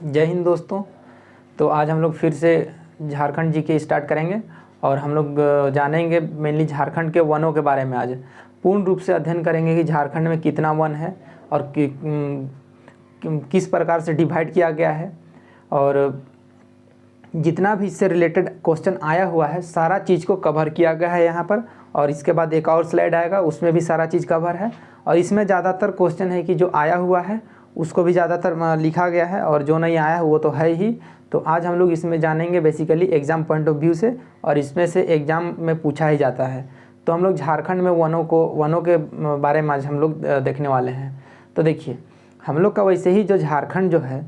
जय हिंद दोस्तों। तो आज हम लोग फिर से झारखंड जी के स्टार्ट करेंगे और हम लोग जानेंगे मेनली झारखंड के वनों के बारे में। आज पूर्ण रूप से अध्ययन करेंगे कि झारखंड में कितना वन है और किस प्रकार से डिवाइड किया गया है, और जितना भी इससे रिलेटेड क्वेश्चन आया हुआ है सारा चीज़ को कवर किया गया है यहाँ पर। और इसके बाद एक और स्लाइड आएगा, उसमें भी सारा चीज़ कवर है। और इसमें ज़्यादातर क्वेश्चन है कि जो आया हुआ है उसको भी ज़्यादातर लिखा गया है, और जो नहीं आया है वो तो है ही। तो आज हम लोग इसमें जानेंगे basically exam point of view से, और इसमें से एग्ज़ाम में पूछा ही जाता है। तो हम लोग झारखंड में वनों के बारे में आज हम लोग देखने वाले हैं। तो देखिए, हम लोग का वैसे ही जो झारखंड जो है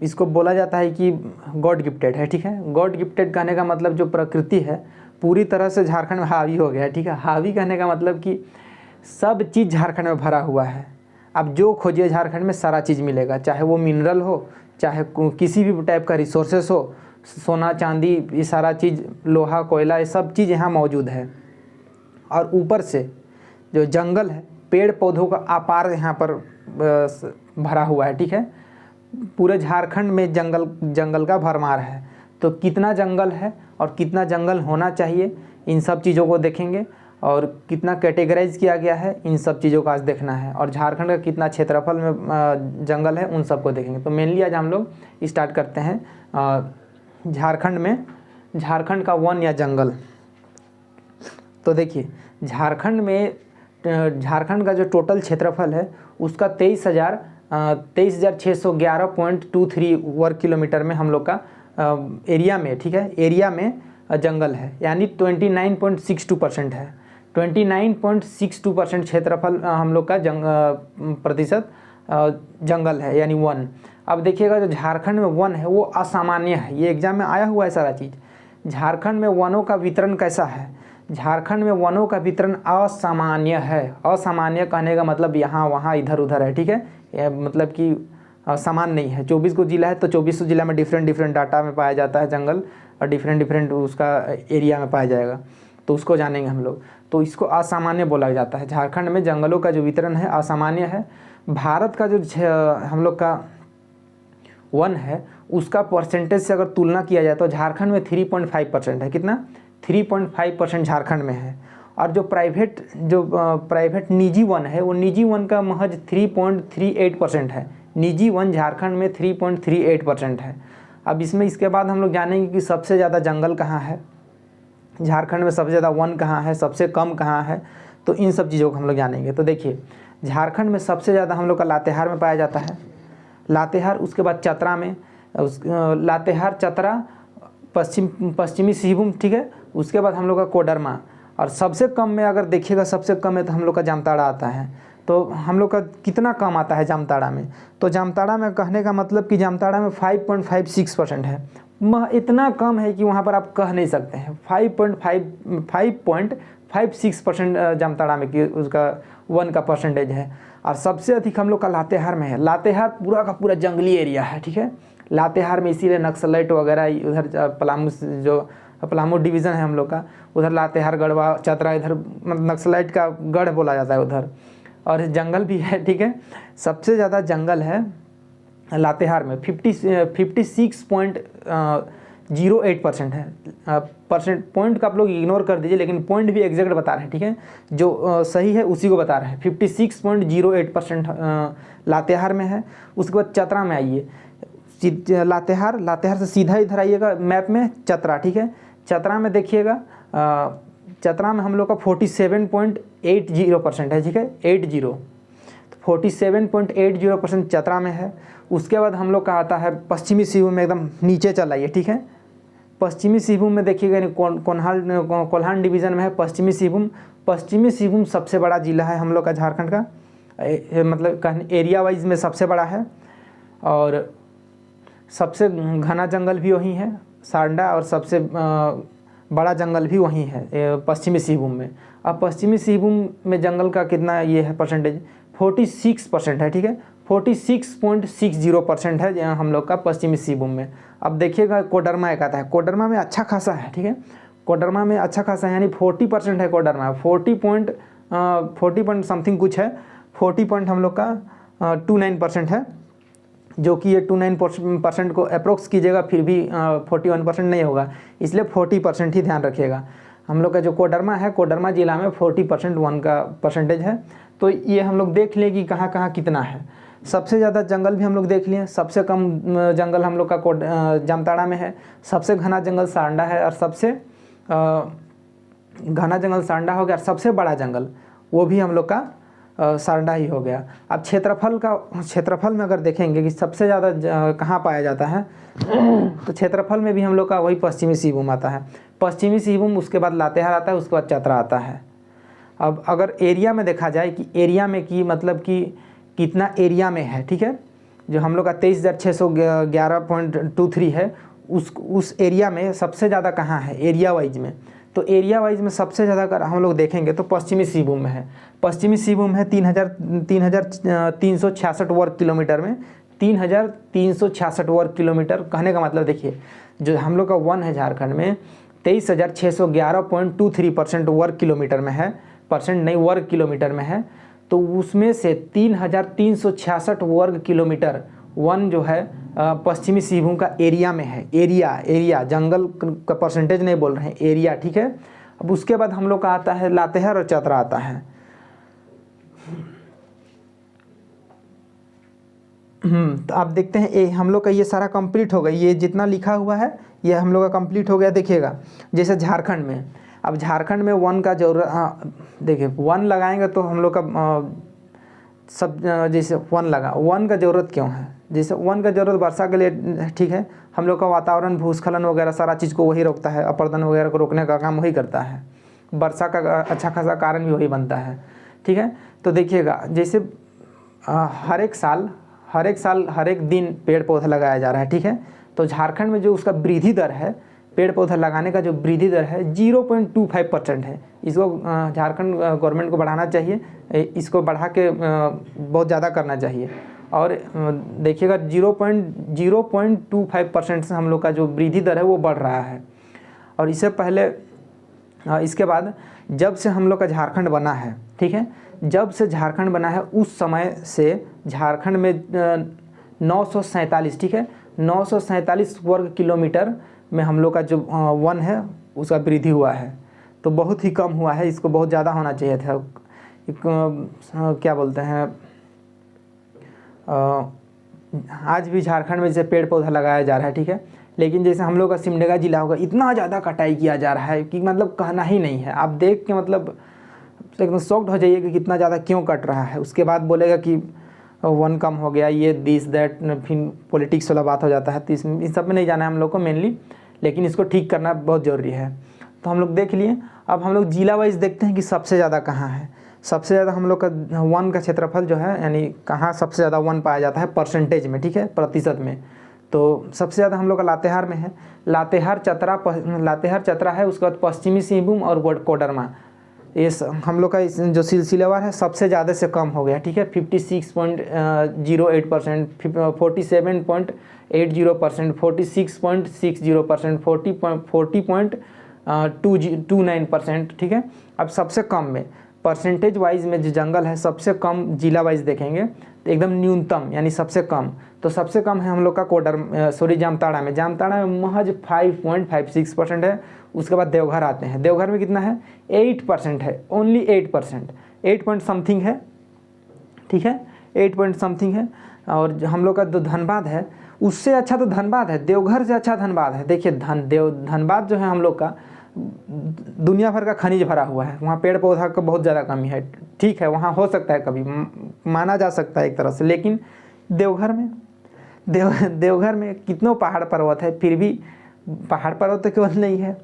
इसको बोला जाता है कि गॉड गिफ्टेड है, ठीक है। गॉड गिफ्टेड कहने का मतलब जो प्रकृति है पूरी तरह से झारखंड में हावी हो गया है, ठीक है। हावी कहने का मतलब कि सब चीज़ झारखंड में भरा हुआ है। अब जो खोजिए झारखंड में सारा चीज़ मिलेगा, चाहे वो मिनरल हो, चाहे किसी भी टाइप का रिसोर्सेस हो, सोना चांदी, ये सारा चीज़, लोहा कोयला, ये सब चीज़ यहाँ मौजूद है। और ऊपर से जो जंगल है, पेड़ पौधों का अपार यहाँ पर भरा हुआ है, ठीक है। पूरे झारखंड में जंगल का भरमार है। तो कितना जंगल है और कितना जंगल होना चाहिए, इन सब चीज़ों को देखेंगे। और कितना कैटेगराइज किया गया है, इन सब चीज़ों का आज देखना है। और झारखंड का कितना क्षेत्रफल में जंगल है, उन सब को देखेंगे। तो मेनली आज हम लोग स्टार्ट करते हैं झारखंड का वन या जंगल। तो देखिए, झारखंड का जो टोटल क्षेत्रफल है उसका 23,611.23 वर्ग किलोमीटर में हम लोग का एरिया में, ठीक है, एरिया में जंगल है, यानी 29.62% है। 29.62% क्षेत्रफल हम लोग का प्रतिशत जंगल है, यानी वन। अब देखिएगा, जो झारखंड में वन है वो असामान्य है। ये एग्जाम में आया हुआ है सारा चीज़। झारखंड में वनों का वितरण कैसा है? झारखंड में वनों का वितरण असामान्य है। असामान्य कहने का मतलब यहाँ वहाँ इधर उधर है, ठीक है। मतलब कि समान नहीं है। 24 को जिला है तो 24 जिला में डिफरेंट डाटा में पाया जाता है जंगल, और डिफरेंट उसका एरिया में पाया जाएगा। तो उसको जानेंगे हम लोग। तो इसको असामान्य बोला जाता है। झारखंड में जंगलों का जो वितरण है असामान्य है। भारत का जो हम लोग का वन है उसका परसेंटेज से अगर तुलना किया जाए तो झारखंड में 3.5% है। कितना? 3.5% झारखंड में है। और जो प्राइवेट निजी वन है, वो निजी वन का महज 3.38% है। निजी वन झारखंड में 3.38% है। अब इसके बाद हम लोग जानेंगे कि सबसे ज़्यादा जंगल कहाँ है, झारखंड में सबसे ज़्यादा वन कहाँ है, सबसे कम कहाँ है। तो इन सब चीज़ों को हम लोग जानेंगे। तो देखिए, झारखंड में सबसे ज़्यादा हम लोग का लातेहार में पाया जाता है। लातेहार, उसके बाद चतरा में, लातेहार, चतरा, पश्चिमी सिंहभूम, ठीक है। उसके बाद हम लोग का कोडरमा, और सबसे कम में अगर देखिएगा, सबसे कम में तो हम लोग का जामताड़ा आता है। तो हम लोग का कितना कम आता है जामताड़ा में? तो जामताड़ा में कहने का मतलब कि जामताड़ा में 5.56% है। इतना कम है कि वहाँ पर आप कह नहीं सकते हैं। 5.56% जामताड़ा में कि उसका वन का परसेंटेज है। और सबसे अधिक हम लोग का लातेहार में है। लातेहार पूरा का पूरा जंगली एरिया है, ठीक है। लातेहार में इसीलिए नक्सलाइट वगैरह, उधर पलामू डिवीज़न है हम लोग का, उधर लातेहार, गढ़वा, चतरा, इधर नक्सलाइट का गढ़ बोला जाता है उधर। और जंगल भी है, ठीक है। सबसे ज़्यादा जंगल है लातेहार में, 56.08% है। पॉइंट का आप लोग इग्नोर कर दीजिए, लेकिन पॉइंट भी एग्जैक्ट बता रहे हैं, ठीक है। जो सही है उसी को बता रहे हैं। 56.08% लातेहार में है। उसके बाद चतरा में आइए। लातेहार से सीधा इधर आइएगा मैप में, चतरा, ठीक है। चतरा में देखिएगा, चतरा में हम लोग का 47.80% है, ठीक है। 47.80% चतरा में है। उसके बाद हम लोग का आता है पश्चिमी सिंहभूम में, एकदम नीचे चल आइए, ठीक है। पश्चिमी सिंहभूम में देखिएगा, कोल्हान डिवीज़न में है पश्चिमी सिंहभूम। पश्चिमी सिंहभूम सबसे बड़ा जिला है हम लोग का झारखंड का, मतलब एरिया वाइज में सबसे बड़ा है। और सबसे घना जंगल भी वहीं है, सांडा, और सबसे बड़ा जंगल भी वहीं है पश्चिमी सिंहभूम में। अब पश्चिमी सिंहभूम में जंगल का कितना ये है परसेंटेज? 46% है, ठीक है। 46.60% है हम लोग का पश्चिमी सिंहभूम में। अब देखिएगा, कोडरमा एक आता है। कोडरमा में अच्छा खासा है, ठीक है। कोडरमा में अच्छा खासा है, यानी 40% है कोडरमा। 40 पॉइंट समथिंग कुछ है, 40 पॉइंट हम लोग का 29% है। जो कि ये 29% को अप्रोक्स कीजिएगा फिर भी 41% नहीं होगा, इसलिए 40% ही ध्यान रखिएगा। हम लोग का जो कोडरमा है, कोडरमा जिला में 40% वन का परसेंटेज है। तो ये हम लोग देख लें कि कहाँ कहाँ कितना है। सबसे ज़्यादा जंगल भी हम लोग देख लिए, सबसे कम जंगल हम लोग का जामताड़ा में है, सबसे घना जंगल सांडा है, और सबसे घना जंगल सांडा हो गया, और सबसे बड़ा जंगल वो भी हम लोग का सांडा ही हो गया। अब क्षेत्रफल में अगर देखेंगे कि सबसे ज़्यादा कहाँ पाया जाता है तो क्षेत्रफल में भी हम लोग का वही पश्चिमी सिंहभूम आता है। पश्चिमी सिंहभूम, उसके बाद लातेहार आता है, उसके बाद चतरा आता है। अब अगर एरिया में देखा जाए कि एरिया में कि मतलब कि कितना एरिया में है, ठीक है, जो हम लोग का 23,611.23 है, उस एरिया में सबसे ज़्यादा कहाँ है एरिया वाइज में। तो एरिया वाइज में सबसे ज़्यादा अगर हम लोग देखेंगे तो पश्चिमी सिंहभूम में है। पश्चिमी सिंहभूम है 3,366 वर्ग किलोमीटर में, 3,366 वर्ग किलोमीटर। कहने का मतलब देखिए, जो हम लोग का वन है झारखंड में 23,611.23% वर्ग किलोमीटर में है, परसेंट नहीं वर्ग किलोमीटर में है। तो उसमें से 3,366 वर्ग किलोमीटर वन जो है पश्चिमी सिंहभूम का एरिया में है। एरिया जंगल का परसेंटेज नहीं बोल रहे हैं, एरिया, ठीक है। अब उसके बाद हम लोग का आता है लातेहार और चतरा आता है। तो आप देखते हैं हम लोग का ये सारा कंप्लीट हो गया, ये जितना लिखा हुआ है ये हम लोग का कंप्लीट हो गया। देखिएगा जैसे झारखंड में, अब झारखंड में वन का जरूरत, देखिए वन लगाएंगे तो हम लोग का सब, जैसे वन का ज़रूरत क्यों है, जैसे वन का ज़रूरत वर्षा के लिए, ठीक है। हम लोग का वातावरण भूस्खलन वगैरह सारा चीज़ को वही रोकता है, अपरदन वगैरह को रोकने का काम वही करता है, वर्षा का अच्छा खासा कारण भी वही बनता है, ठीक है। तो देखिएगा जैसे हर एक साल हर एक दिन पेड़ पौधा लगाया जा रहा है, ठीक है। तो झारखंड में जो उसका वृद्धि दर है, पेड़ पौधा लगाने का जो वृद्धि दर है 0.25% है। इसको झारखंड गवर्नमेंट को बढ़ाना चाहिए, इसको बढ़ा के बहुत ज़्यादा करना चाहिए। और देखिएगा 0.25% से हम लोग का जो वृद्धि दर है वो बढ़ रहा है। और इससे पहले, इसके बाद जब से हम लोग का झारखंड बना है, ठीक है, जब से झारखंड बना है उस समय से झारखंड में 947, ठीक है, 947 वर्ग किलोमीटर में हम लोग का जो वन है उसका वृद्धि हुआ है। तो बहुत ही कम हुआ है, इसको बहुत ज़्यादा होना चाहिए था। क्या बोलते हैं, आज भी झारखंड में जैसे पेड़ पौधा लगाया जा रहा है, ठीक है, लेकिन जैसे हम लोग का सिमडेगा जिला होगा, इतना ज़्यादा कटाई किया जा रहा है कि मतलब कहना ही नहीं है। आप देख के मतलब एकदम शॉक्ड हो जाइए कि कितना ज़्यादा क्यों कट रहा है। उसके बाद बोलेगा कि वन कम हो गया, ये दिस दैट, फिर पॉलिटिक्स वाला बात हो जाता है। तो इन सब में नहीं जाना है हम लोग को मेनली, लेकिन इसको ठीक करना बहुत ज़रूरी है। तो हम लोग देख लिए। अब हम लोग जिला वाइज देखते हैं कि सबसे ज़्यादा कहाँ है। सबसे ज़्यादा हम लोग का वन का क्षेत्रफल जो है, यानी कहाँ सबसे ज़्यादा वन पाया जाता है परसेंटेज में, ठीक है, प्रतिशत में। तो सबसे ज़्यादा हम लोग का लातेहार में है। लातेहार चतरा है, उसके बाद पश्चिमी सिंहभूम और कोडरमा। ये हम लोग का जो सिलसिलेवार है सबसे ज़्यादा से कम हो गया, ठीक है, 56.08%, 47.80%, 46.60%, 40.29%, ठीक है। अब सबसे कम में परसेंटेज वाइज में जो जंगल है सबसे कम जिला वाइज देखेंगे तो एकदम न्यूनतम यानी सबसे कम, तो सबसे कम है हम लोग का जामताड़ा में महज 5.56% है। उसके बाद देवघर आते हैं। देवघर में कितना है, 8% है, ओनली 8%, 8 पॉइंट समथिंग है, ठीक है, 8 पॉइंट समथिंग है। और हम लोग का जो धनबाद है उससे अच्छा तो धनबाद है, देवघर से अच्छा धनबाद है। देखिए धनबाद जो है हम लोग का दुनिया भर का खनिज भरा हुआ है, वहाँ पेड़ पौधा का बहुत ज़्यादा कमी है, ठीक है, वहाँ हो सकता है कभी माना जा सकता है एक तरह से। लेकिन देवघर में कितनों पहाड़ पर्वत है, फिर भी पहाड़ पर्वत तो केवल नहीं है,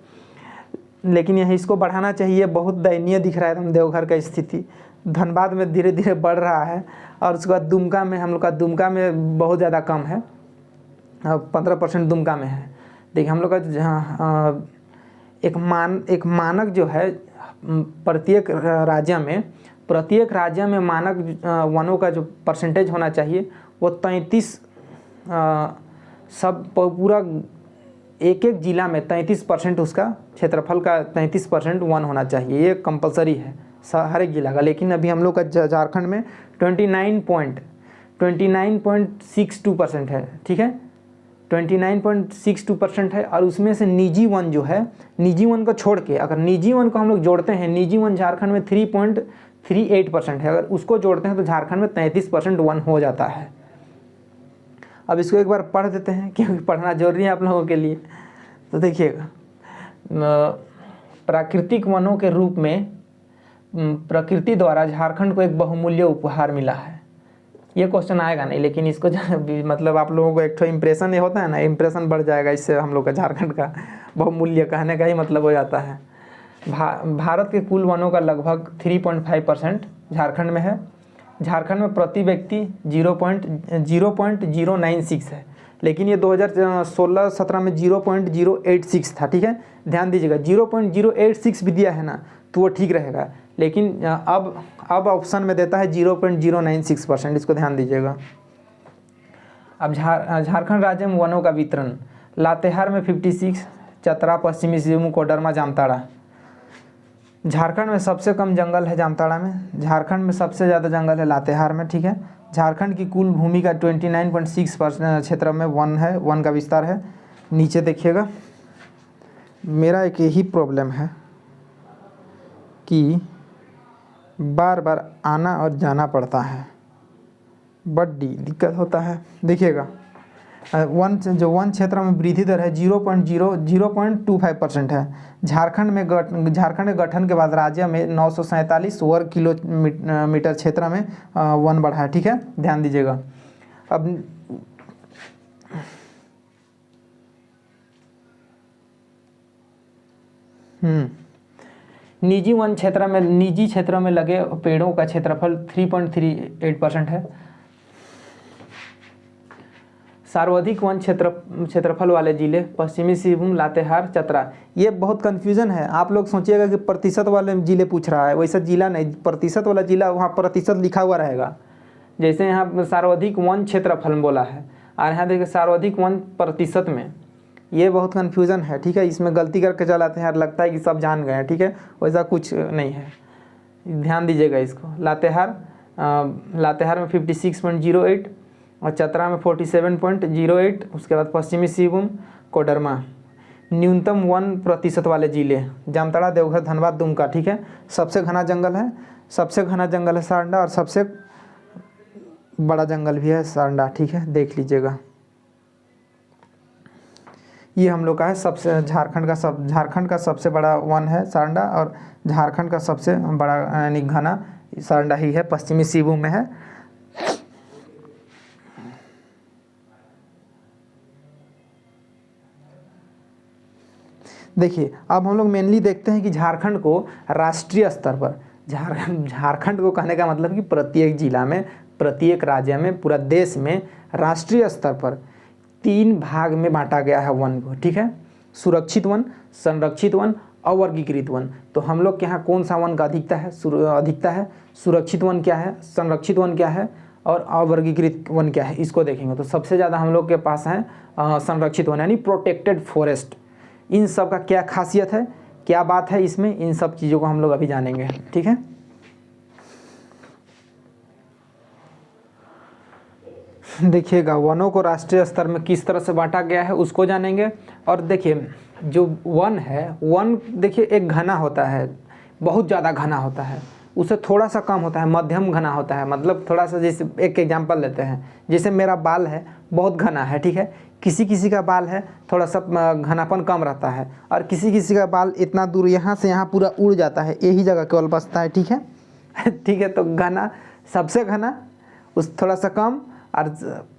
लेकिन यह इसको बढ़ाना चाहिए। बहुत दयनीय दिख रहा है हम देवघर का स्थिति। धनबाद में धीरे धीरे बढ़ रहा है। और उसके बाद दुमका में हम लोग का बहुत ज़्यादा कम है, 15% दुमका में है। देखिए हम लोग का जहाँ एक मानक जो है प्रत्येक राज्य में मानक वनों का जो परसेंटेज होना चाहिए वो 33, सब पूरा एक जिला में 33% उसका क्षेत्रफल का 33% वन होना चाहिए, ये कंपलसरी है हर एक जिला का। लेकिन अभी हम लोग का झारखंड में 29.62% है, ठीक है, 29.62% है। और उसमें से निजी वन जो है, निजी वन को छोड़ के अगर निजी वन को हम लोग जोड़ते हैं, निजी वन झारखंड में 3.38% है, अगर उसको जोड़ते हैं तो झारखंड में 33% वन हो जाता है। अब इसको एक बार पढ़ देते हैं क्योंकि पढ़ना जरूरी है आप लोगों के लिए। तो देखिएगा, प्राकृतिक वनों के रूप में प्रकृति द्वारा झारखंड को एक बहुमूल्य उपहार मिला है। ये क्वेश्चन आएगा नहीं, लेकिन इसको मतलब आप लोगों को एक तो इम्प्रेशन ये होता है ना, इम्प्रेशन बढ़ जाएगा इससे हम लोग का झारखंड का बहुमूल्य कहने का ही मतलब हो जाता है। भारत के कुल वनों का लगभग 3.5% झारखंड में है। झारखंड में प्रति व्यक्ति 0.096 है, लेकिन ये 2016-17 में 0.086 था, ठीक है, ध्यान दीजिएगा। 0.086 भी दिया है ना तो वो ठीक रहेगा, लेकिन अब ऑप्शन में देता है 0.096%, इसको ध्यान दीजिएगा। अब झारखंड राज्य में वनों का वितरण, लातेहार में 56, चतरा, पश्चिमी सिंहभूम, कोडरमा, जामताड़ा। झारखंड में सबसे कम जंगल है जामताड़ा में, झारखंड में सबसे ज़्यादा जंगल है लातेहार में, ठीक है। झारखंड की कुल भूमि का 29.6% क्षेत्र में वन है, वन का विस्तार है। नीचे देखिएगा, मेरा एक यही प्रॉब्लम है कि बार बार आना और जाना पड़ता है, बड़ी दिक्कत होता है। देखिएगा, वन क्षेत्र में वृद्धि दर है 0.25% है। झारखंड के गठन के बाद राज्य में 947 वर्ग किलोमीटर क्षेत्र में वन बढ़ा है, ठीक है, ध्यान दीजिएगा। अब निजी क्षेत्र में लगे पेड़ों का क्षेत्रफल 3.38% है। सर्वाधिक वन क्षेत्रफल वाले जिले पश्चिमी सिंहभूम, लातेहार, चतरा। ये बहुत कन्फ्यूजन है, आप लोग सोचिएगा कि प्रतिशत वाले जिले पूछ रहा है, वैसा जिला नहीं, प्रतिशत वाला जिला वहाँ प्रतिशत लिखा हुआ रहेगा। जैसे यहाँ सर्वाधिक वन क्षेत्रफल बोला है और यहाँ देखिए सर्वाधिक वन प्रतिशत में, ये बहुत कन्फ्यूजन है, ठीक है। इसमें गलती करके चलाते हैं और लगता है कि सब जान गए हैं, ठीक है, वैसा कुछ नहीं है, ध्यान दीजिएगा इसको। लातेहार में 56.08 और चतरा में 47.08। उसके बाद पश्चिमी सिंहभूम, कोडरमा। न्यूनतम 1% वाले जिले जामताड़ा, देवघर, धनबाद, दुमका, ठीक है। सबसे घना जंगल है सारंडा, और सबसे बड़ा जंगल भी है सारंडा, ठीक है, देख लीजिएगा। ये हम लोग का है सबसे झारखंड का सबसे बड़ा वन है सारंडा, और झारखंड का सबसे बड़ा यानी घना सारंडा ही है, पश्चिमी सिंहभूम में है। देखिए, अब हम लोग मेनली देखते हैं कि झारखंड को राष्ट्रीय स्तर पर, झारखंड को कहने का मतलब कि प्रत्येक जिला में, प्रत्येक राज्य में, पूरा देश में राष्ट्रीय स्तर पर 3 भाग में बांटा गया है वन को, ठीक है। सुरक्षित वन, संरक्षित वन, अवर्गीकृत वन। तो हम लोग के यहाँ कौन सा वन का अधिकता है? सुरक्षित वन क्या है, संरक्षित वन क्या है और अवर्गीकृत वन क्या है, इसको देखेंगे। तो सबसे ज़्यादा हम लोग के पास है संरक्षित वन यानी प्रोटेक्टेड फॉरेस्ट। इन सब का क्या खासियत है, क्या बात है इसमें, इन सब चीज़ों को हम लोग अभी जानेंगे, ठीक है। देखिएगा, वनों को राष्ट्रीय स्तर में किस तरह से बांटा गया है उसको जानेंगे। और देखिए, जो वन है, वन देखिए एक घना होता है, बहुत ज़्यादा घना होता है, उससे थोड़ा सा कम होता है, मध्यम घना होता है। मतलब थोड़ा सा, जैसे एक एग्जांपल लेते हैं, जैसे मेरा बाल है बहुत घना है, ठीक है, किसी का बाल है थोड़ा सा घनापन कम रहता है, और किसी का बाल इतना दूर यहाँ से यहाँ पूरा उड़ जाता है, यही जगह केवल बचता है, ठीक है ठीक है। तो घना, सबसे घना, उस थोड़ा सा कम, और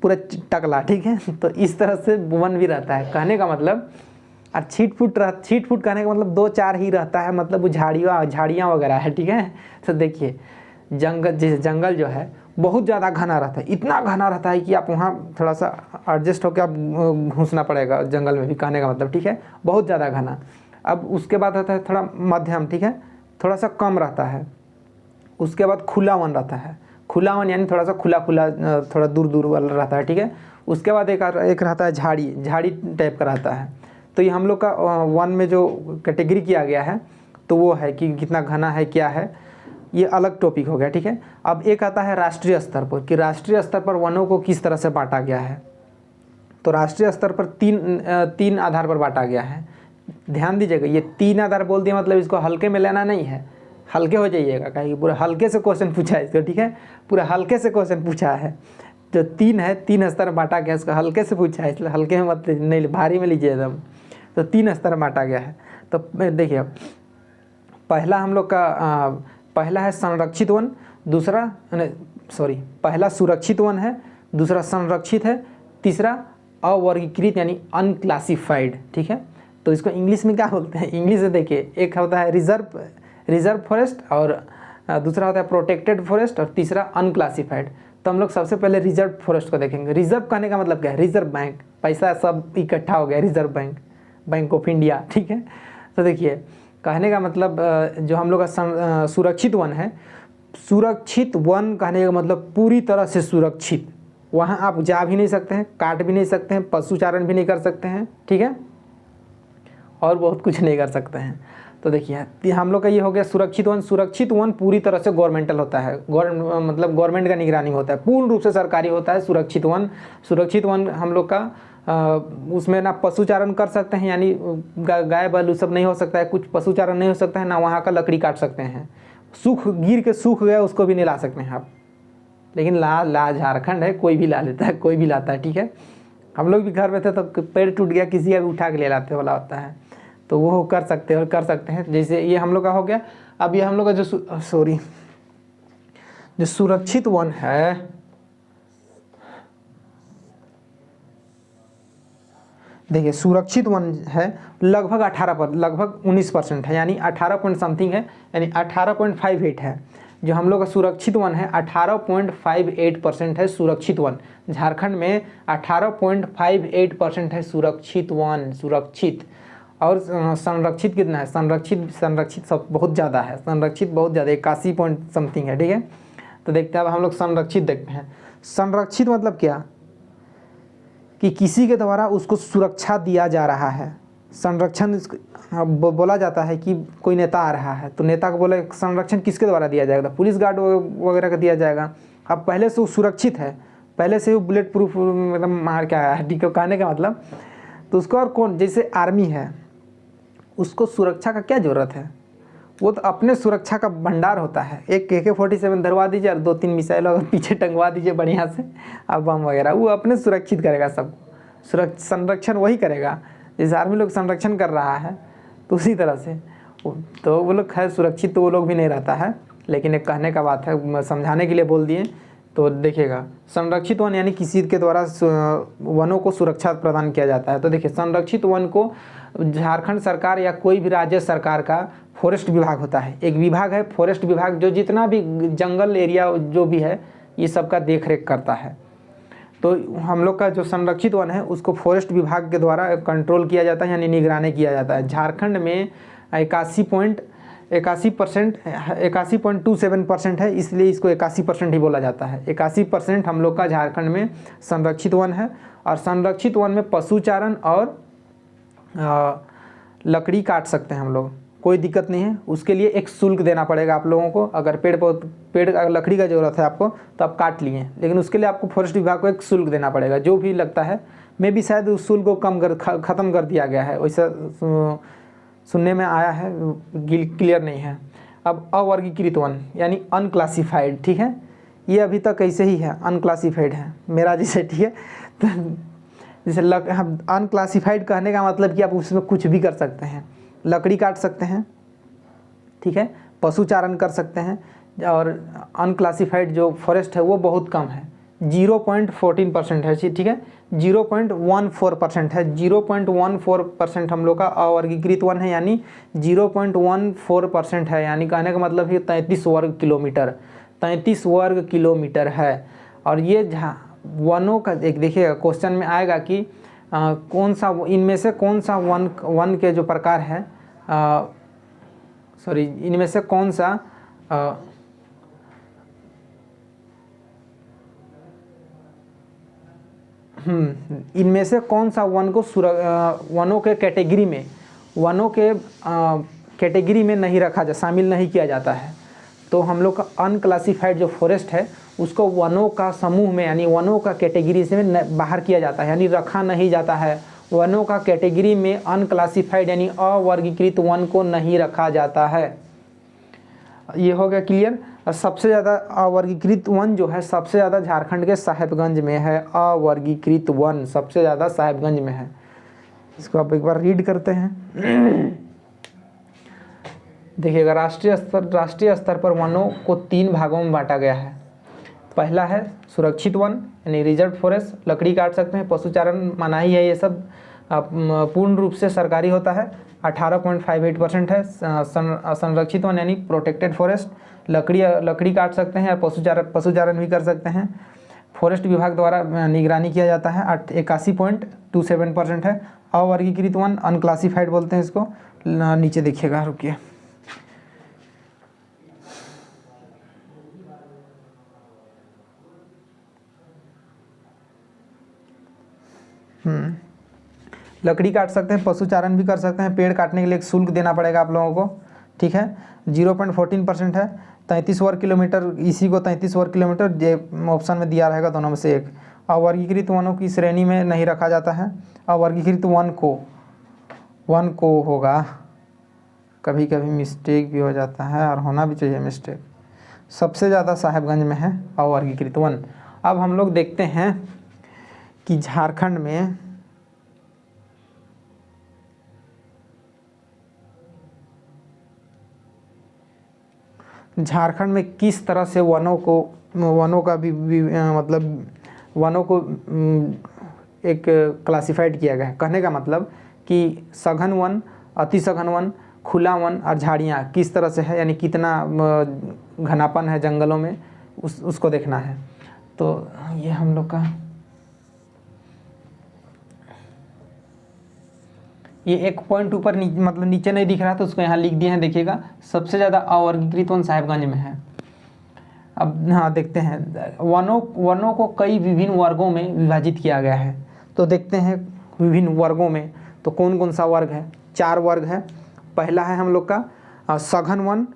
पूरा टकला, ठीक है। तो इस तरह से वन भी रहता है, कहने का मतलब। और छीट फूट कहने का मतलब 2-4 ही रहता है, मतलब वो झाड़ियाँ वगैरह है, ठीक है। तो देखिए, जंगल जो है बहुत ज़्यादा घना रहता है, इतना घना रहता है कि आप वहाँ थोड़ा सा एडजस्ट होकर आप घुसना पड़ेगा जंगल में भी, कहने का मतलब, ठीक है, बहुत ज़्यादा घना। अब उसके बाद रहता है थोड़ा मध्यम, ठीक है, थोड़ा सा कम रहता है। उसके बाद खुला वन रहता है, खुला वन यानी थोड़ा सा खुला थोड़ा दूर वाला रहता है, ठीक है। उसके बाद एक रहता है झाड़ी टाइप का रहता है। तो ये हम लोग का वन में जो कैटेगरी किया गया है तो वो है कि कितना घना है, क्या है। ये अलग टॉपिक हो गया, ठीक है। अब एक आता है राष्ट्रीय स्तर पर, कि राष्ट्रीय स्तर पर वनों को किस तरह से बांटा गया है। तो राष्ट्रीय स्तर पर तीन आधार पर बांटा गया है। ध्यान दीजिएगा, ये 3 आधार बोल दिया मतलब इसको हल्के में लेना नहीं है, हल्के हो जाइएगा, कहीं पूरा हल्के से क्वेश्चन पूछा है इसको, ठीक है, पूरा हल्के से क्वेश्चन पूछा है। जो 3 है, 3 स्तर बांटा गया, इसको हल्के से पूछा है, इसलिए हल्के में मत नहीं, भारी में लीजिए एकदम। तो 3 स्तर बांटा गया है। तो देखिए, पहला हम लोग का पहला है संरक्षित वन, दूसरा पहला सुरक्षित वन है, दूसरा संरक्षित है, तीसरा अवर्गीकृत यानी अनक्लासिफाइड, ठीक है। तो इसको इंग्लिश में क्या बोलते हैं, इंग्लिश में देखिए, एक होता है रिजर्व फॉरेस्ट और दूसरा होता है प्रोटेक्टेड फॉरेस्ट और तीसरा अनक्लासिफाइड। तो हम लोग सबसे पहले रिजर्व फॉरेस्ट को देखेंगे। रिजर्व कहने का मतलब क्या है, रिजर्व बैंक, पैसा सब इकट्ठा हो गया, रिजर्व बैंक ऑफ इंडिया, ठीक है। तो देखिए, कहने का मतलब जो हम लोग का सुरक्षित वन है, सुरक्षित वन कहने का मतलब पूरी तरह से सुरक्षित, वहाँ आप जा भी नहीं सकते हैं, काट भी नहीं सकते हैं, पशुचारण भी नहीं कर सकते हैं, ठीक है, और बहुत कुछ नहीं कर सकते हैं। तो देखिए, हम लोग का ये हो गया सुरक्षित वन। सुरक्षित वन पूरी तरह से गवर्नमेंटल होता है, मतलब गवर्नमेंट का निगरानी होता है, पूर्ण रूप से सरकारी होता है सुरक्षित वन। सुरक्षित वन हम लोग का उसमें ना पशुचारण कर सकते हैं, यानी गाय बैल सब नहीं हो सकता है, कुछ पशुचारण नहीं हो सकता है, ना वहाँ का लकड़ी काट सकते हैं, गिर के सूख गया उसको भी नहीं ला सकते हैं आप। लेकिन ला झारखंड है, कोई भी ला लेता है, कोई भी लाता है, ठीक है। हम लोग भी घर में थे तो पेड़ टूट गया, किसी का भी उठा के ले लाते वाला होता है, तो वो कर सकते हैं और कर सकते हैं। जैसे ये हम लोग का हो गया। अब ये हम लोग का जो सुरक्षित वन है, देखिए सुरक्षित वन है लगभग 19% है, यानी 18 पॉइंट समथिंग है, यानी 18.58 है। जो हम लोग का सुरक्षित वन है 18.58% है सुरक्षित वन। झारखंड में 18.58% है सुरक्षित वन, सुरक्षित। और संरक्षित कितना है, संरक्षित सब बहुत ज़्यादा है, संरक्षित बहुत ज़्यादा 81 पॉइंट समथिंग है, ठीक है। तो देखते हैं अब हम लोग संरक्षित देखते हैं। संरक्षित मतलब क्या, कि किसी के द्वारा उसको सुरक्षा दिया जा रहा है। संरक्षण बोला जाता है कि कोई नेता आ रहा है तो नेता को बोले संरक्षण किसके द्वारा दिया जाएगा, पुलिस गार्ड वगैरह का दिया जाएगा। अब पहले से वो सुरक्षित है, पहले से वो बुलेट प्रूफ मतलब मार के आया है, ठीक है, कहने का मतलब। तो उसको और कौन, जैसे आर्मी है, उसको सुरक्षा का क्या ज़रूरत है, वो तो अपने सुरक्षा का भंडार होता है। एक AK-47 धरवा दीजिए और 2-3 मिसाइल अगर पीछे टंगवा दीजिए बढ़िया से, अब बम वगैरह, वो अपने सुरक्षित करेगा सब, संरक्षण वही करेगा। जैसे आर्मी लोग संरक्षण कर रहा है तो उसी तरह से तो वो लोग खैर सुरक्षित तो वो लोग भी नहीं रहता है, लेकिन एक कहने का बात है, समझाने के लिए बोल दिए। तो देखिएगा, संरक्षित वन यानी किसी के द्वारा वनों को सुरक्षा प्रदान किया जाता है। तो देखिए, संरक्षित वन को झारखंड सरकार या कोई भी राज्य सरकार का फॉरेस्ट विभाग होता है, एक विभाग है फॉरेस्ट विभाग, जो जितना भी जंगल एरिया जो भी है ये सबका देख रेख करता है। तो हम लोग का जो संरक्षित वन है उसको फॉरेस्ट विभाग के द्वारा कंट्रोल किया जाता है, यानी निगरानी किया जाता है। झारखंड में 81.27% है, इसलिए इसको 81% ही बोला जाता है। 81% हम लोग का झारखंड में संरक्षित वन है। और संरक्षित वन में पशुचारण और लकड़ी काट सकते हैं हम लोग, कोई दिक्कत नहीं है। उसके लिए एक शुल्क देना पड़ेगा आप लोगों को। अगर पेड़ लकड़ी का ज़रूरत है आपको तो आप काट लिए, लेकिन उसके लिए आपको फॉरेस्ट विभाग को एक शुल्क देना पड़ेगा, जो भी लगता है। मैं भी शायद उस शुल्क को ख़त्म कर दिया गया है, वैसा सुनने में आया है, क्लियर नहीं है। अब अवर्गीकृत वन यानी अनक्लासिफाइड, ठीक है, ये अभी तक ऐसे ही है, अनक्लासिफाइड है मेरा जैसे, ठीक है। तो जैसे अनक्लासिफाइड कहने का मतलब कि आप उसमें कुछ भी कर सकते हैं, लकड़ी काट सकते हैं, ठीक है, पशुचारण कर सकते हैं। और अनक्लासिफाइड जो फॉरेस्ट है वो बहुत कम है, 0.14% है, ठीक है, 0.14% है। 0.14% हम लोग का अवर्गीकृत वन है, यानी 0.14% है, यानी कहने का मतलब है 33 वर्ग किलोमीटर, 33 वर्ग किलोमीटर है। और ये वनों का एक देखिएगा, क्वेश्चन में आएगा कि कौन सा इनमें से कौन सा वन के जो प्रकार है, इनमें से कौन सा इनमें से कौन सा वन को वनों के कैटेगरी में नहीं रखा शामिल नहीं किया जाता है। तो हम लोग का अनक्लासिफाइड जो फॉरेस्ट है उसको वनों का समूह में यानी वनों का कैटेगरी से बाहर किया जाता है, यानी रखा नहीं जाता है। वनों का कैटेगरी में अनक्लासिफाइड यानी अवर्गीकृत वन को नहीं रखा जाता है। ये हो गया क्लियर। सबसे ज़्यादा अवर्गीकृत वन जो है सबसे ज़्यादा झारखंड के साहेबगंज में है। अवर्गीकृत वन सबसे ज़्यादा साहेबगंज में है। इसको आप एक बार रीड करते हैं। देखिएगा, राष्ट्रीय स्तर पर वनों को 3 भागों में बांटा गया है। पहला है सुरक्षित वन यानी रिजर्व फॉरेस्ट, लकड़ी काट सकते हैं, पशुचारण मनाही है, ये सब पूर्ण रूप से सरकारी होता है, 18.58% है। संरक्षित वन यानी प्रोटेक्टेड फॉरेस्ट, लकड़ी काट सकते हैं और पशुचारण भी कर सकते हैं, फॉरेस्ट विभाग द्वारा निगरानी किया जाता है, 81.27% है। अवर्गीकृत वन अनक्लासिफाइड बोलते हैं इसको। नीचे देखिएगा, रुकिए, लकड़ी काट सकते हैं, पशुचारण भी कर सकते हैं, पेड़ काटने के लिए एक शुल्क देना पड़ेगा आप लोगों को, ठीक है। 0.14% है। 33 वर्ग किलोमीटर, इसी को 33 वर्ग किलोमीटर जे ऑप्शन में दिया रहेगा, दोनों में से एक। अवर्गीकृत वनों की श्रेणी में नहीं रखा जाता है। अवर्गीकृत वन को होगा, कभी कभी मिस्टेक भी हो जाता है और होना भी चाहिए मिस्टेक। सबसे ज़्यादा साहेबगंज में है अवर्गीकृत वन। अब हम लोग देखते हैं कि झारखंड में किस तरह से वनों का भी मतलब वनों को एक क्लासिफाइड किया गया है। कहने का मतलब कि सघन वन, अति सघन वन, खुला वन और झाड़ियाँ किस तरह से है, यानी कितना घनापन है जंगलों में, उसको देखना है। तो ये हम लोग का ये एक पॉइंट ऊपर मतलब नीचे नहीं दिख रहा तो उसको यहाँ लिख दिए हैं। देखिएगा, सबसे ज़्यादा अवर्गीकृत वन साहेबगंज में है। अब हाँ देखते हैं, वनों को कई विभिन्न वर्गों में विभाजित किया गया है। तो देखते हैं विभिन्न वर्गों में तो कौन कौन सा वर्ग है। 4 वर्ग है। पहला है हम लोग का सघन वन,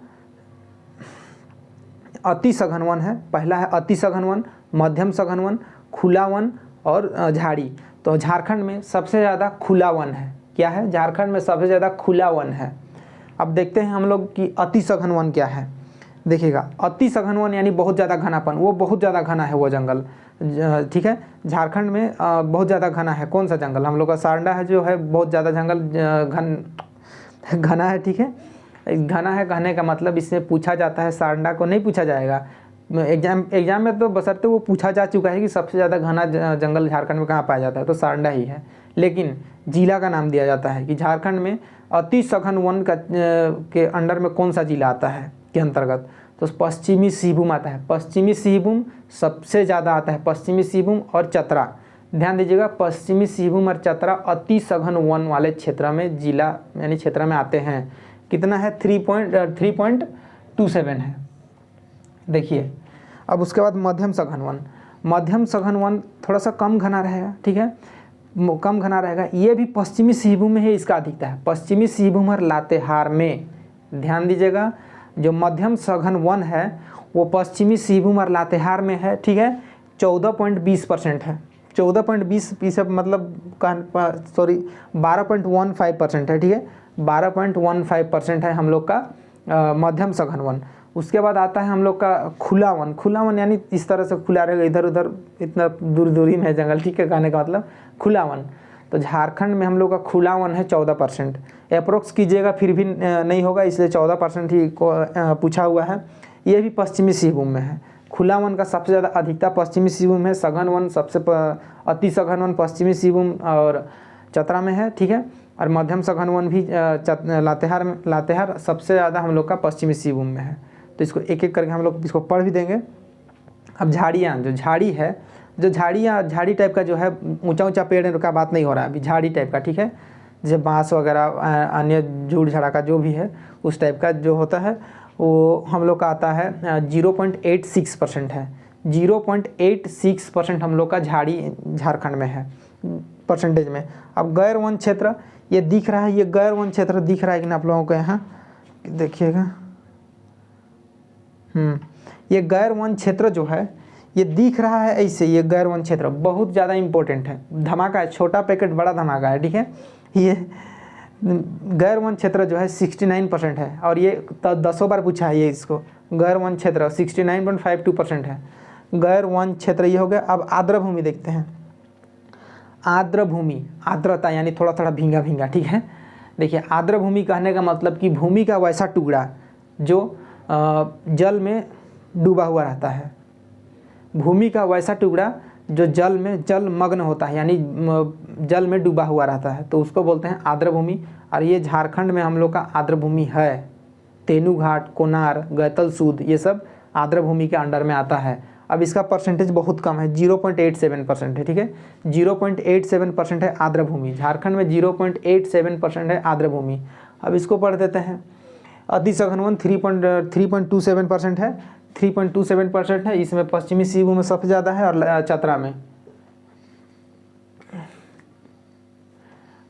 अति सघन वन है। पहला है अति सघन वन, मध्यम सघन वन, खुला वन और झाड़ी। तो झारखंड में सबसे ज़्यादा खुला वन है। क्या है? झारखंड में सबसे ज़्यादा खुला वन है। अब देखते हैं हम लोग कि अति सघन वन क्या है। देखिएगा, अति सघन वन यानी बहुत ज़्यादा घनापन, वो बहुत ज़्यादा घना है वो जंगल, ठीक है। झारखंड में बहुत ज़्यादा घना है। कौन सा जंगल? हम लोग का सारंडा है जो है, बहुत ज़्यादा जंगल घना है, ठीक है। घना है कहने का मतलब इसमें पूछा जाता है, सारंडा को नहीं पूछा जाएगा एग्जाम में, तो बशर्ते वो पूछा जा चुका है कि सबसे ज़्यादा घना जंगल झारखंड में कहाँ पाया जाता है, तो सारंडा ही है। लेकिन जिला का नाम दिया जाता है कि झारखंड में अति सघन वन के अंडर में कौन सा जिला आता है के अंतर्गत, तो पश्चिमी सिंहभूम आता है। पश्चिमी सिंहभूम सबसे ज़्यादा आता है, पश्चिमी सिंहभूम और चतरा। ध्यान दीजिएगा, पश्चिमी सिंहभूम और चतरा अति सघन वन वाले क्षेत्र में जिला यानी क्षेत्र में आते हैं। कितना है? 3.27 है। देखिए, अब उसके बाद मध्यम सघन वन। मध्यम सघन वन थोड़ा सा कम घना रहेगा, ठीक है, कम घना रहेगा। ये भी पश्चिमी सिंहभूम में है, इसका अधिकता है पश्चिमी सिंहभूम और लातेहार में। ध्यान दीजिएगा, जो मध्यम सघन वन है वो पश्चिमी सिंहभूम और लातेहार में है, ठीक है। 14.20% है। 14.20% मतलब 12.15% है, ठीक है। 12.15% है हम लोग का मध्यम सघन वन। उसके बाद आता है हम लोग का खुला वन। खुला वन यानी इस तरह से खुला रहेगा, इधर उधर इतना दूरी में है जंगल, ठीक है, कहने का मतलब खुला वन। तो झारखंड में हम लोग का खुला वन है 14%। अप्रोक्स कीजिएगा फिर भी नहीं होगा, इसलिए 14% ही पूछा हुआ है। ये भी पश्चिमी सिंहभूम में है। खुला वन का सबसे ज़्यादा अधिकता पश्चिमी सिंहभूम में, सघन वन अति सघन वन पश्चिमी सिंहभूम और चतरा में है, ठीक है। और मध्यम सघन वन भी लातेहार सबसे ज़्यादा हम लोग का पश्चिमी सिंहभूम में है। तो इसको एक एक करके हम लोग इसको पढ़ भी देंगे। अब झाड़ियाँ, जो झाड़ी है, जो झाड़ी टाइप का जो है, ऊंचा पेड़ का बात नहीं हो रहा है अभी, झाड़ी टाइप का, ठीक है। जैसे बाँस वगैरह अन्य झूड़ झाड़ा का जो भी है उस टाइप का जो होता है वो हम लोग का आता है 0.86% है। 0.86% हम लोग का झाड़ी झारखंड में है परसेंटेज में। अब गैर वन क्षेत्र ये दिख रहा है, ये गैर वन क्षेत्र दिख रहा है कि ना आप लोगों को यहाँ देखिएगा, ये गैर वन क्षेत्र जो है ये दिख रहा है ऐसे, ये गैर वन क्षेत्र बहुत ज़्यादा इंपॉर्टेंट है, धमाका है, छोटा पैकेट बड़ा धमाका है, ठीक है। ये गैर वन क्षेत्र जो है 69% है, और ये 10 बार पूछा है ये इसको। गैर वन क्षेत्र 69.52% है गैर वन क्षेत्र, ये हो गया। अब आर्द्र भूमि देखते हैं। आर्द्र भूमि, आर्द्रता यानी थोड़ा थोड़ा भींगा भींगा, ठीक है। देखिए आर्द्र भूमि कहने का मतलब कि भूमि का वैसा टुकड़ा जो जल में डूबा हुआ रहता है, भूमि का वैसा टुकड़ा जो जल में जलमग्न होता है, यानी जल में डूबा हुआ रहता है, तो उसको बोलते हैं आर्द्र भूमि। और ये झारखंड में हम लोग का आर्द्र भूमि है। तेनूघाट, कोनार, गैतलसूद ये सब आर्द्र भूमि के अंडर में आता है। अब इसका परसेंटेज बहुत कम है, 0.87% है, ठीक है। 0.87% है आर्द्र भूमि, झारखंड में 0.87% है आर्द्र भूमि। अब इसको पढ़ देते हैं। अति सघन वन 3.27% है, 3.27% है। इसमें पश्चिमी सिंहभूम में सबसे ज़्यादा है और चतरा में।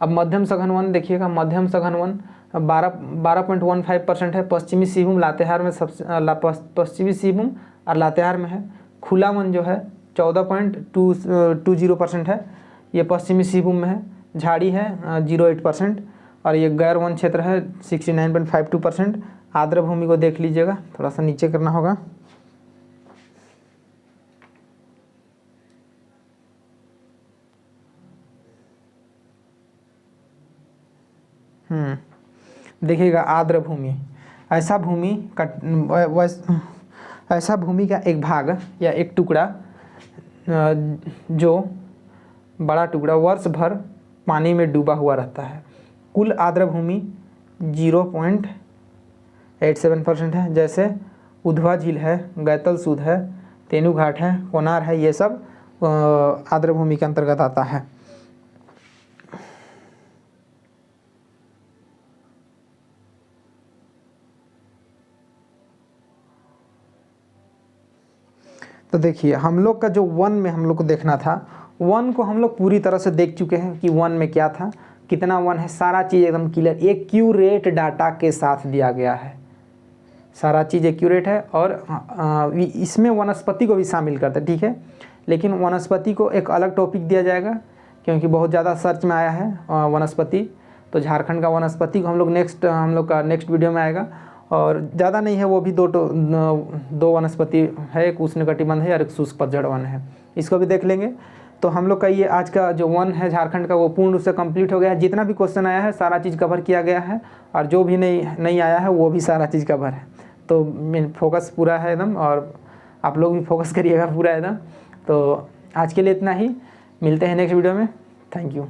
अब मध्यम सघन वन देखिएगा, मध्यम सघन वन 12.15% है, पश्चिमी सिंहभूम लातेहार में सबसे पश्चिमी सिंहभूम और लातेहार में है। खुला वन जो है 14.20% है, ये पश्चिमी सिंहभूम में है। झाड़ी है 0.8%, और ये गैर वन क्षेत्र है 69.52%। आर्द्र भूमि को देख लीजिएगा, थोड़ा सा नीचे करना होगा। देखिएगा आर्द्र भूमि, ऐसा भूमि का एक भाग या एक टुकड़ा जो बड़ा टुकड़ा वर्ष भर पानी में डूबा हुआ रहता है। कुल आर्द्र भूमि 0.87% है। जैसे उधवा झील है, गैतलसूद है, तेनूघाट है, कोनार है, ये सब आर्द्र भूमि के अंतर्गत आता है। तो देखिए हम लोग का जो वन में हम लोग को देखना था, वन को हम लोग पूरी तरह से देख चुके हैं कि वन में क्या था, कितना वन है, सारा चीज़ एकदम क्लियर एक्यूरेट डाटा के साथ दिया गया है। सारा चीज़ एक्यूरेट है, और इसमें वनस्पति को भी शामिल करते हैं, ठीक है। लेकिन वनस्पति को एक अलग टॉपिक दिया जाएगा, क्योंकि बहुत ज़्यादा सर्च में आया है वनस्पति। तो झारखंड का वनस्पति को हम लोग नेक्स्ट वीडियो में आएगा। और ज़्यादा नहीं है, वो भी दो वनस्पति है, एक उष्णकटिबंध है और एक शुष्क पतझड़ वन है, इसको भी देख लेंगे। तो हम लोग का ये आज का जो वन है झारखंड का वो पूर्ण रूप से कंप्लीट हो गया है। जितना भी क्वेश्चन आया है सारा चीज़ कवर किया गया है, और जो भी नहीं आया है वो भी सारा चीज़ कवर है। तो फोकस पूरा है एकदम, और आप लोग भी फोकस करिएगा पूरा एकदम। तो आज के लिए इतना ही, मिलते हैं नेक्स्ट वीडियो में। Thank you.